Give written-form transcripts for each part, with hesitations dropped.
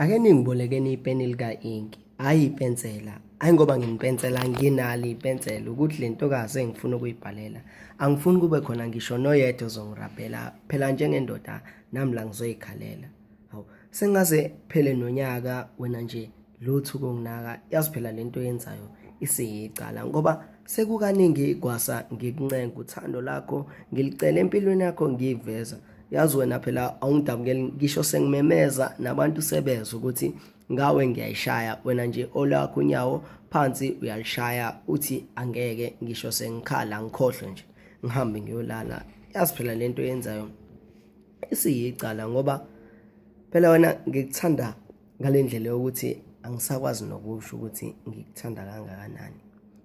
Ake ningibolekeni ipeni lika ink, hayi ipensela. Hayi ngoba nginipensela nginalo ipensela ukuthi le ntokazi engifuna ukuyibhalela. Angifuni kube khona ngisho noyedwa ozongirabhela. Phela njengendoda nami la ngizoyikhalela. Hawu, sengaze phele nonyaka wena nje lutho kunginaka. Yazi phela lento oyenzayo isiyicala ngoba sekukaningi kwasa ngikuncenga uthando lakho, ngilicela empilweni yakho ngiyiveza. Yazi wena phela awungidabukeli ngisho sengimemeza nabantu sebeza ukuthi ngawe ngiyayishaya, wena nje olakho unyawo phansi uyalishaya uthi angeke ngisho sengikhala ngikhohlwe nje ngihambe ngiyolala. Yazi phela lento oyenzayo isiyicala ngoba phela wena ngikuthanda ngalendlela yokuthi angisakwazi nokusho ukuthi ngikuthanda kangakanani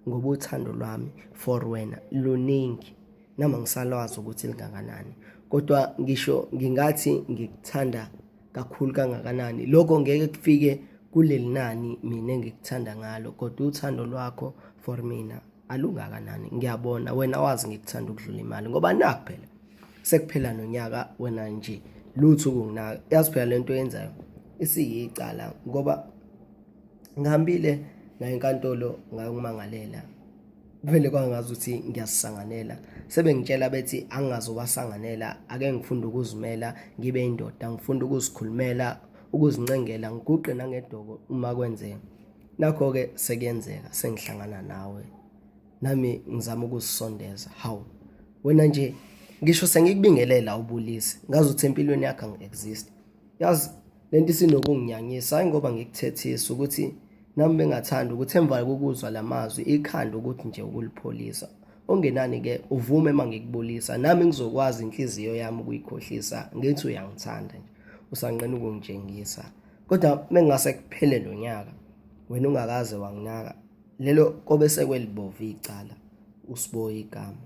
ngoba uthando lwami for wena luningi noma ngisalwazi ukuthi lingakanani. Kodwa ngisho ngingathi ngikuthanda kakhulu kangakanani, lokho ngeke kufike kuleli nani mina engikuthanda ngalo, kodwa uthando lwakho for mina alungakanani. Ngiyabona wena wazi ngikuthanda ukudlula imali ngoba naku phela sekuphela nonyaka wena nje lutho kunginaka. Yazi phela lento oyenzayo isiyicala ngoba ngihambile ngaye enkantolo ngayokumangalela, vele kwangazuthi ngiyasisanganela. Sebengitshela bethi angingazobasanganela, ake ngifunde ukuzimela ngibe indoda, ngifunde ukuzikhulumela, ukuzincengela, ngiguqe nangedoko uma kwenzeka. Nakho-ke sekuyenzeka, sengihlangana nawe nami ngizama ukuzisondeza. Hawu, wena nje ngisho sengikubingelela ubulisi ngazuthi empilweni yakho angi-exist. Yazi lento isinokunginyanyisa, hayi ngoba ngikuthethisa ukuthi nami bengathanda ukuthi emva kokuzwa lamazwi ikhanda ukuthi nje ukulipholisa. Ongenani-ke uvume uma ngikubulisa nami ngizokwazi inhliziyo yami ukuyikhohlisa ngithi uyangithanda nje, usanqena ukungitshengisa. Kodwa mengase kuphele lo nyaka wena ungakaze wanginaka, lelo kobe sekwelibovu icala usiboye igama.